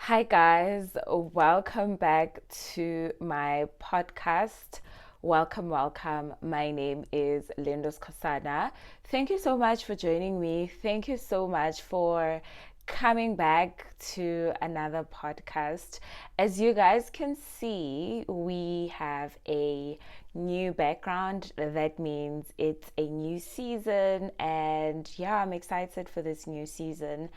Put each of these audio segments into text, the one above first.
Hi, guys. Welcome back to my podcast. Welcome. My name is Lindos Kosana. Thank you so much for joining me. Thank you so much for coming back to another podcast. As you guys can see, we have a new background. That means it's a new season, and yeah, I'm excited for this new season.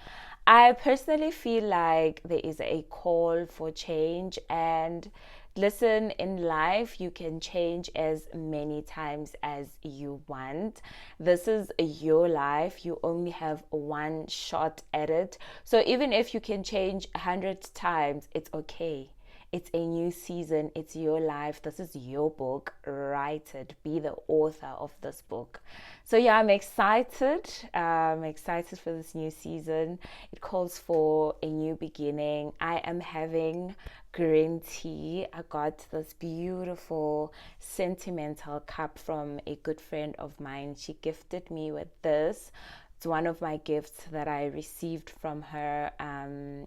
I personally feel like there is a call for change, and listen, in life, you can change as many times as you want. This is your life. You only have one shot at it. So even if you can change 100 times, it's okay. It's a new season. It's your life. This is your book. Write it. Be the author of this book. So yeah, I'm excited. I'm excited for this new season. It calls for a new beginning. I am having green tea. I got this beautiful sentimental cup from a good friend of mine. She gifted me with this. It's one of my gifts that I received from her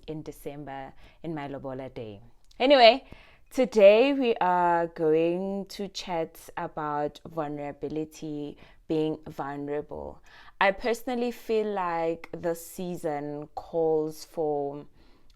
in December in my Lobola Day. Anyway, today we are going to chat about vulnerability, being vulnerable. I personally feel like this season calls for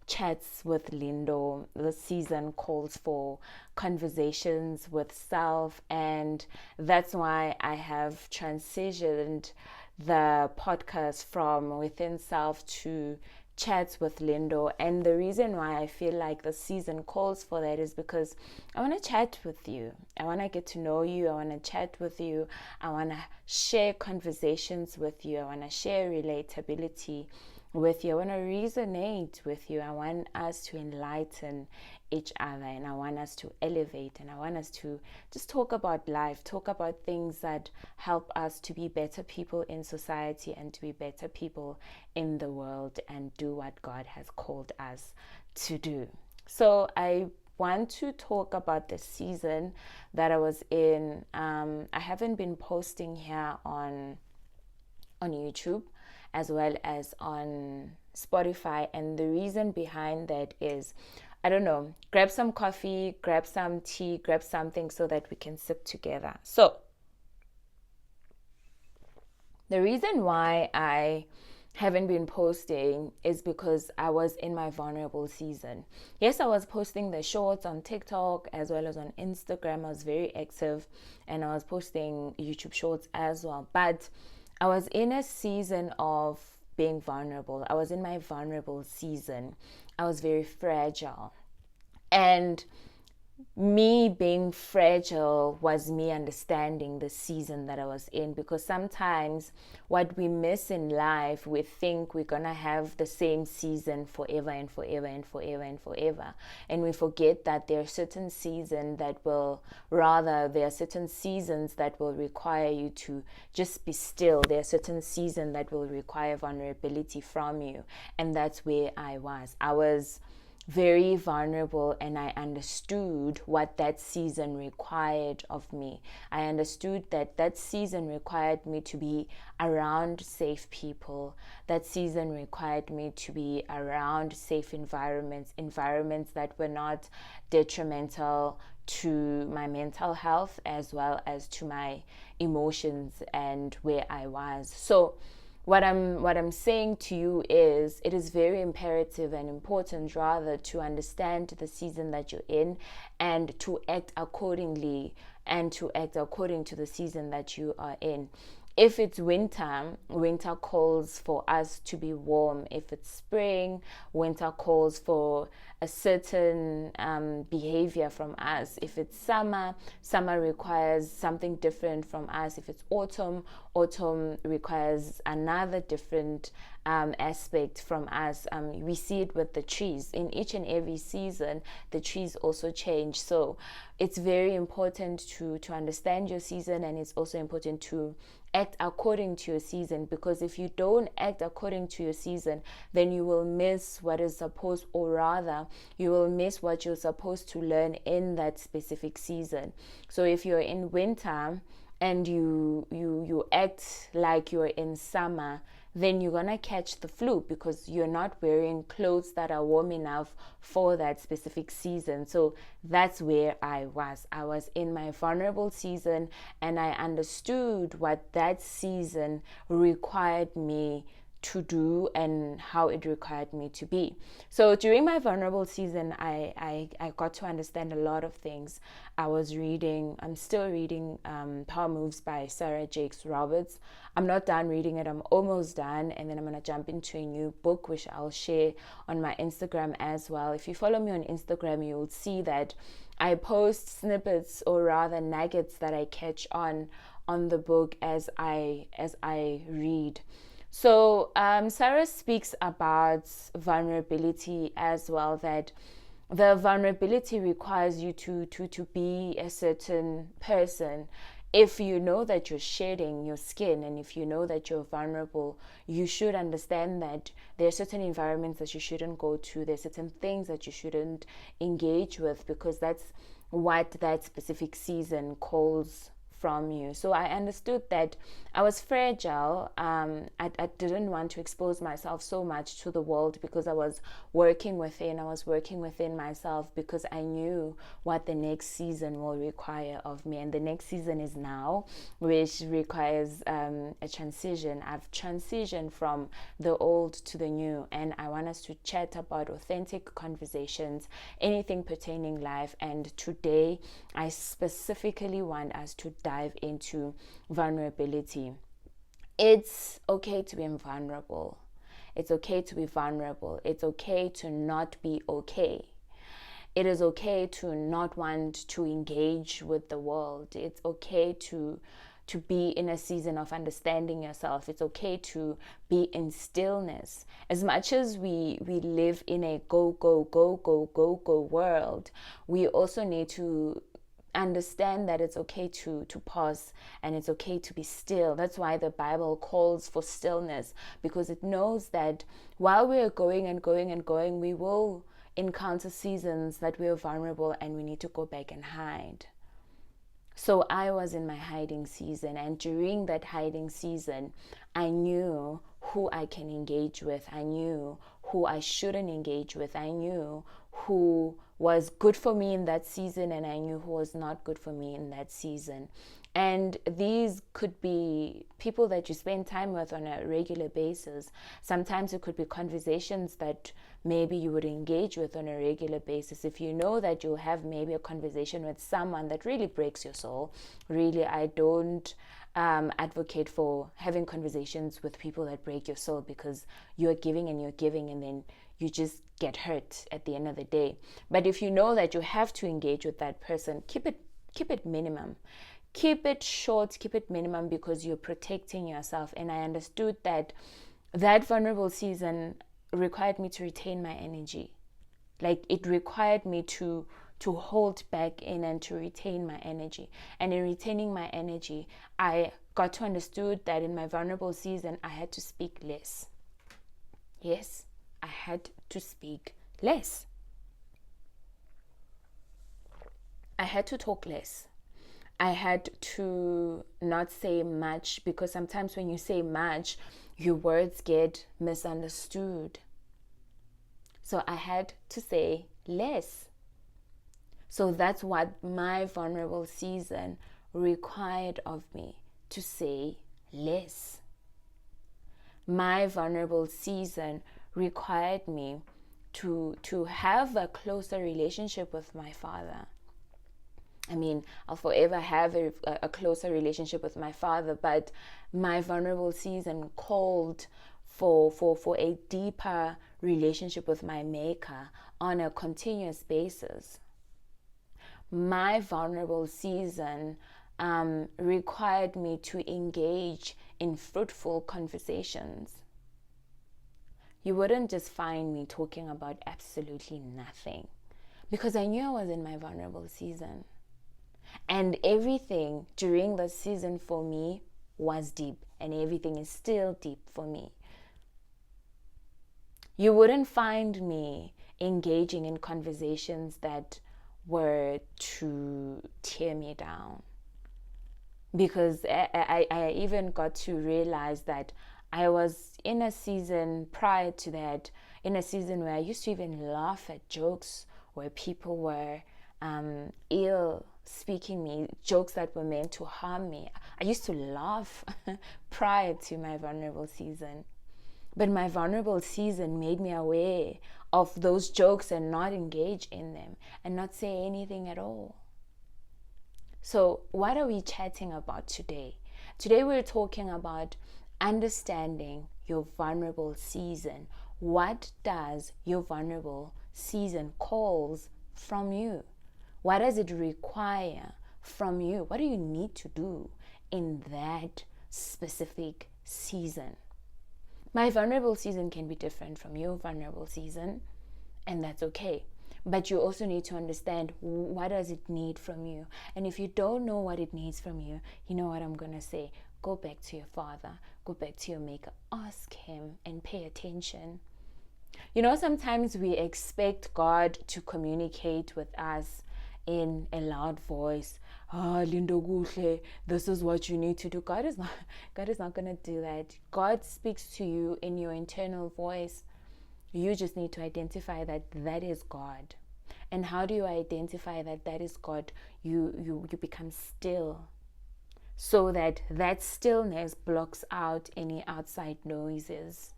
chats with Lindo. This season calls for conversations with self, and that's why I have transitioned the podcast from within self to chats with Lindo. And the reason why I feel like the season calls for that is because I want to chat with you. I want to get to know you. I want to chat with you. I want to share conversations with you. I want to share relatability with you. I want to resonate with you. I want us to enlighten each other, and I want us to elevate, and I want us to just talk about life, talk about things that help us to be better people in society and to be better people in the world and do what God has called us to do. So I want to talk about the season that I was in. I haven't been posting here on YouTube as well as on Spotify, and the reason behind that is, I don't know, grab some coffee, grab some tea, grab something so that we can sip together. So the reason why I haven't been posting is because I was in my vulnerable season. Yes, I was posting the shorts on TikTok as well as on Instagram. I was very active, and I was posting YouTube shorts as well. But I was in a season of being vulnerable. I was in my vulnerable season. I was very fragile. And me being fragile was me understanding the season that I was in, because sometimes what we miss in life, we think we're gonna have the same season forever and forever and forever and forever, and we forget that there are certain seasons that will there are certain seasons that will require you to just be still. There are certain seasons that will require vulnerability from you, and that's where I was very vulnerable, and I understood what that season required of me. I understood that that season required me to be around safe people. That season required me to be around safe environments that were not detrimental to my mental health as well as to my emotions and where I was. So what I'm saying to you is, it is very imperative and important rather to understand the season that you're in and to act accordingly, and to act according to the season that you are in. If it's winter, winter calls for us to be warm. If it's spring, winter calls for a certain behavior from us. If it's summer, summer requires something different from us. If it's autumn, autumn requires another different aspect from us. We see it with the trees. In each and every season, the trees also change. So it's very important to understand your season, and it's also important to act according to your season, because if you don't act according to your season, then you will miss what is supposed, or rather you will miss what you're supposed to learn in that specific season. So if you're in winter and you act like you're in summer, then you're gonna catch the flu because you're not wearing clothes that are warm enough for that specific season. So that's where I was. I was in my vulnerable season, and I understood what that season required me to do and how it required me to be. So during my vulnerable season, I got to understand a lot of things. I'm still reading Power Moves by Sarah Jakes Roberts. I'm not done reading it, I'm almost done, and then I'm going to jump into a new book, which I'll share on my Instagram as well. If you follow me on Instagram, you'll see that I post snippets, or rather nuggets, that I catch on the book as I read. So Sarah speaks about vulnerability as well, that the vulnerability requires you to be a certain person. If you know that you're shedding your skin, and if you know that you're vulnerable, you should understand that there are certain environments that you shouldn't go to. There's certain things that you shouldn't engage with, because that's what that specific season calls from you. So I understood that I was fragile. I didn't want to expose myself so much to the world, because I was working within myself, because I knew what the next season will require of me. And the next season is now, which requires a transition. I've transitioned from the old to the new, and I want us to chat about authentic conversations, anything pertaining life. And today I specifically want us to dive into vulnerability. It's okay to be vulnerable. It's okay to be vulnerable. It's okay to not be okay. It is okay to not want to engage with the world. It's okay to be in a season of understanding yourself. It's okay to be in stillness. As much as we live in a go world, we also need to understand that it's okay to pause, and it's okay to be still. That's why the Bible calls for stillness, because it knows that while we are going and going and going, we will encounter seasons that we are vulnerable and we need to go back and hide. So I was in my hiding season, and during that hiding season, I knew who I can engage with. I knew who I shouldn't engage with. I knew who was good for me in that season, and I knew who was not good for me in that season. And these could be people that you spend time with on a regular basis. Sometimes it could be conversations that maybe you would engage with on a regular basis. If you know that you'll have maybe a conversation with someone that really breaks your soul, really, I don't advocate for having conversations with people that break your soul, because you're giving and then you just get hurt at the end of the day. But if you know that you have to engage with that person, keep it minimum. Keep it short, keep it minimum, because you're protecting yourself. And I understood that vulnerable season required me to retain my energy. Like, it required me to hold back in and to retain my energy. And in retaining my energy, I got to understood that in my vulnerable season, I had to speak less. Yes, I had to speak less. I had to talk less. I had to not say much, because sometimes when you say much, your words get misunderstood. So I had to say less. So that's what my vulnerable season required of me, to say less. My vulnerable season required me to have a closer relationship with my Father. I mean, I'll forever have a closer relationship with my Father, but my vulnerable season called for a deeper relationship with my Maker on a continuous basis. My vulnerable season required me to engage in fruitful conversations. You wouldn't just find me talking about absolutely nothing, because I knew I was in my vulnerable season. And everything during the season for me was deep, and everything is still deep for me. You wouldn't find me engaging in conversations that were to tear me down, because I even got to realize that I was in a season prior to that, in a season where I used to even laugh at jokes where people were ill speaking me, jokes that were meant to harm me. I used to laugh prior to my vulnerable season. But my vulnerable season made me aware of those jokes and not engage in them and not say anything at all. So, what are we chatting about today? Today, we're talking about understanding your vulnerable season. What does your vulnerable season calls from you? What does it require from you? What do you need to do in that specific season? My vulnerable season can be different from your vulnerable season, and that's okay. But you also need to understand, what does it need from you? And if you don't know what it needs from you, you know what I'm going to say? Go back to your Father, go back to your Maker, ask Him and pay attention. You know, sometimes we expect God to communicate with us in a loud voice. Lindo kuhle, this is what you need to do. God is not going to do that. God speaks to you in your internal voice. You just need to identify that that is God. And how do you identify that that is God? You become still, so that that stillness blocks out any outside noises.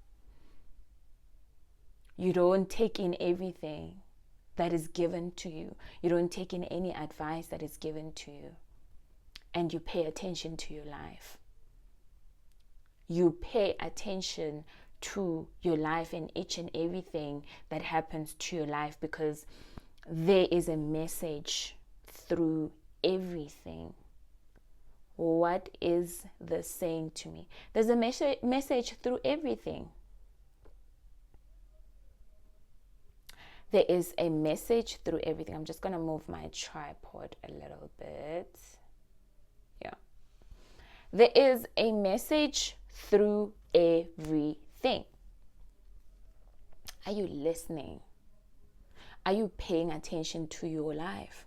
You don't take in everything that is given to you. You don't take in any advice that is given to you. And you pay attention to your life. You pay attention to your life and each and everything that happens to your life, because there is a message through everything. What is this saying to me? There's a message through everything. There is a message through everything. I'm just going to move my tripod a little bit. Yeah. There is a message through everything. Are you listening? Are you paying attention to your life?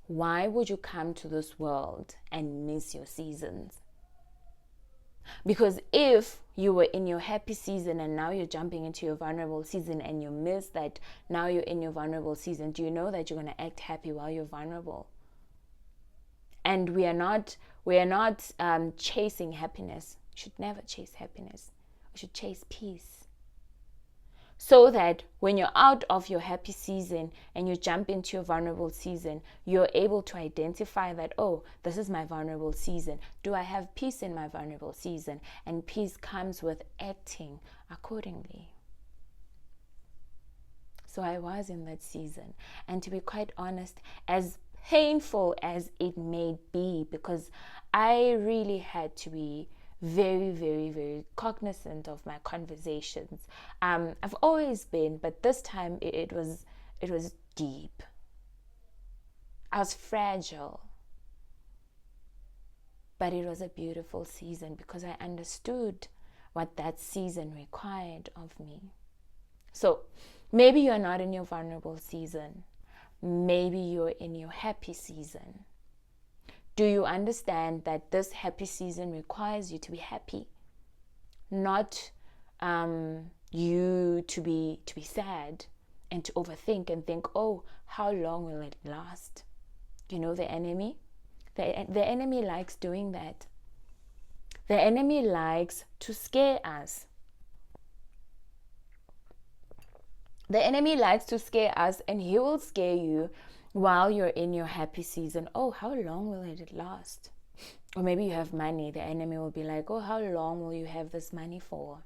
Why would you come to this world and miss your seasons? Because if you were in your happy season and now you're jumping into your vulnerable season and you miss that, now you're in your vulnerable season, do you know that you're going to act happy while you're vulnerable? And we are not chasing happiness. We should never chase happiness. We should chase peace. So that when you're out of your happy season and you jump into your vulnerable season, you're able to identify that, oh, this is my vulnerable season. Do I have peace in my vulnerable season? And peace comes with acting accordingly. So I was in that season. And to be quite honest, as painful as it may be, because I really had to be very, very, very cognizant of my conversations. I've always been, but this time it was deep. I was fragile, but it was a beautiful season because I understood what that season required of me. So maybe you're not in your vulnerable season. Maybe you're in your happy season. Do you understand that this happy season requires you to be happy? Not you to be sad and to overthink and think, oh, how long will it last? You know the enemy? The enemy likes doing that. The enemy likes to scare us. The enemy likes to scare us, and he will scare you while you're in your happy season. Oh, how long will it last? Or maybe you have money. The enemy will be like, oh, how long will you have this money for?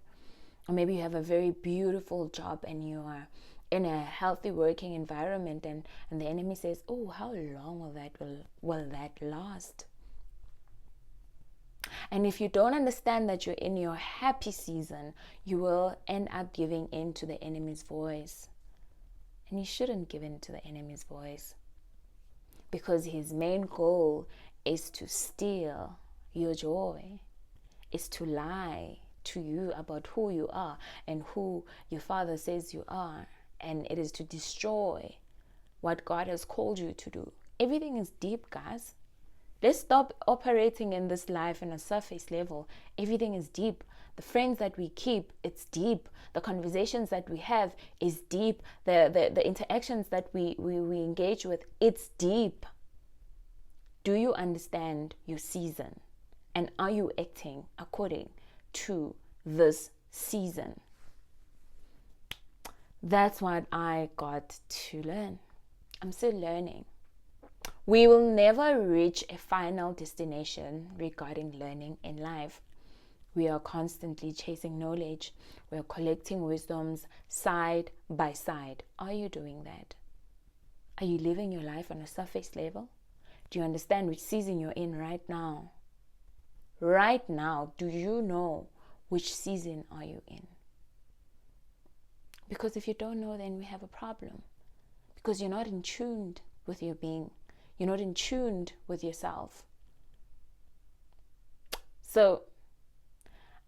Or maybe you have a very beautiful job and you are in a healthy working environment, and the enemy says, oh, how long will that last? And if you don't understand that you're in your happy season, you will end up giving in to the enemy's voice. And you shouldn't give in to the enemy's voice, because his main goal is to steal your joy, is to lie to you about who you are and who your Father says you are. And it is to destroy what God has called you to do. Everything is deep, guys. Let's stop operating in this life on a surface level. Everything is deep. The friends that we keep, it's deep. The conversations that we have is deep. The interactions that we engage with, it's deep. Do you understand your season? And are you acting according to this season? That's what I got to learn. I'm still learning. We will never reach a final destination regarding learning in life. We are constantly chasing knowledge. We are collecting wisdoms side by side. Are you doing that? Are you living your life on a surface level? Do you understand which season you're in right now? Right now, do you know which season are you in? Because if you don't know, then we have a problem. Because you're not in tune with your being. You're not in tune with yourself. So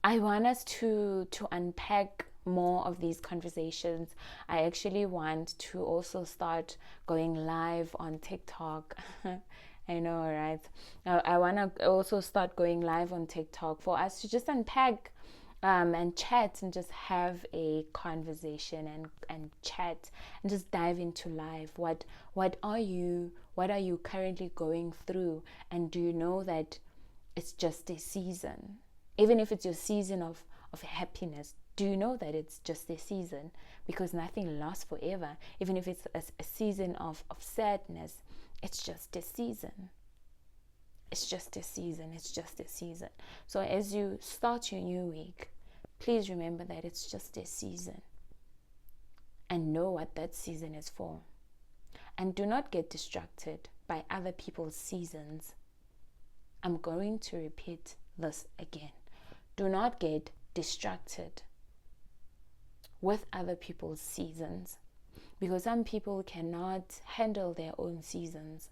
I want us to unpack more of these conversations. I actually want to also start going live on TikTok. I know, right? I want to also start going live on TikTok for us to just unpack and chat and just have a conversation and chat and just dive into life. What are you currently going through? And do you know that it's just a season? Even if it's your season of happiness, do you know that it's just a season? Because nothing lasts forever. Even if it's a season of sadness, it's just a season. It's just a season. It's just a season. So as you start your new week, please remember that it's just a season. And know what that season is for. And do not get distracted by other people's seasons. I'm going to repeat this again. Do not get distracted with other people's seasons, because some people cannot handle their own seasons.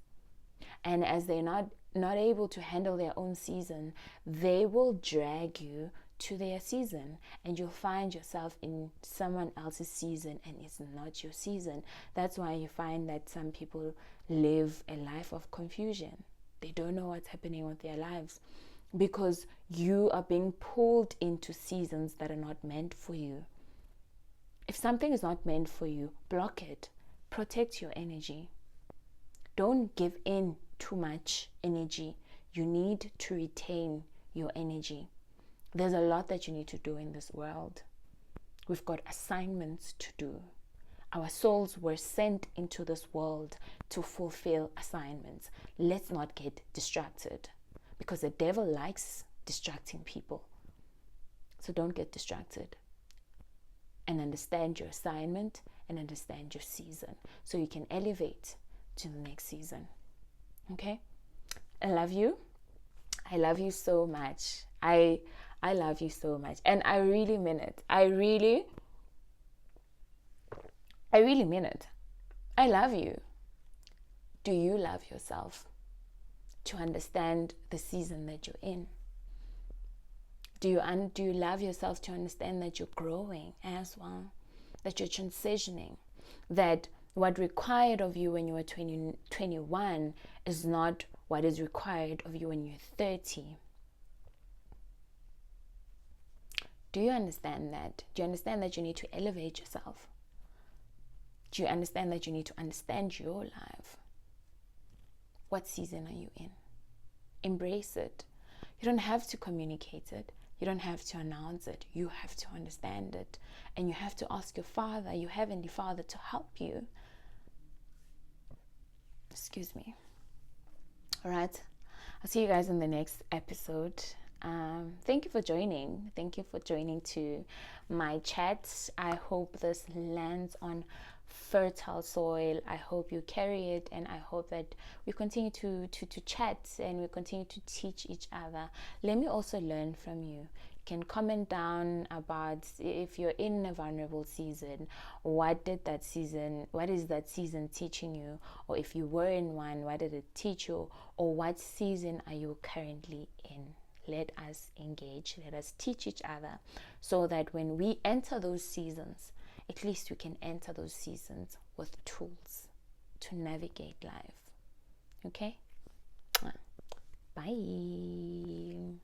And as they're not able to handle their own season, they will drag you to their season, and you'll find yourself in someone else's season, and it's not your season. That's why you find that some people live a life of confusion. They don't know what's happening with their lives, because you are being pulled into seasons that are not meant for you. If something is not meant for you, block it. Protect your energy. Don't give in too much energy. You need to retain your energy. There's a lot that you need to do in this world. We've got assignments to do. Our souls were sent into this world to fulfill assignments. Let's not get distracted, because the devil likes distracting people. So don't get distracted, and understand your assignment and understand your season, so you can elevate to the next season. Okay? I love you. I love you so much. I love you so much, and I really mean it. I really mean it. I love you. Do you love yourself to understand the season that you're in? Do you love yourself to understand that you're growing as well, that you're transitioning, that what required of you when you were 21 is not what is required of you when you're 30? Do you understand that? Do you understand that you need to elevate yourself? Do you understand that you need to understand your life? What season are you in? Embrace it. You don't have to communicate it. You don't have to announce it. You have to understand it. And you have to ask your Father, your Heavenly Father, to help you. Excuse me. All right. I'll see you guys in the next episode. Thank you for joining. Thank you for joining to my chat. I hope this lands on fertile soil. I hope you carry it, and I hope that we continue to chat and we continue to teach each other. Let me also learn from you. You can comment down about if you're in a vulnerable season, what is that season teaching you? Or if you were in one, what did it teach you? Or what season are you currently in? Let us engage, let us teach each other, so that when we enter those seasons, at least we can enter those seasons with tools to navigate life. Okay? Bye.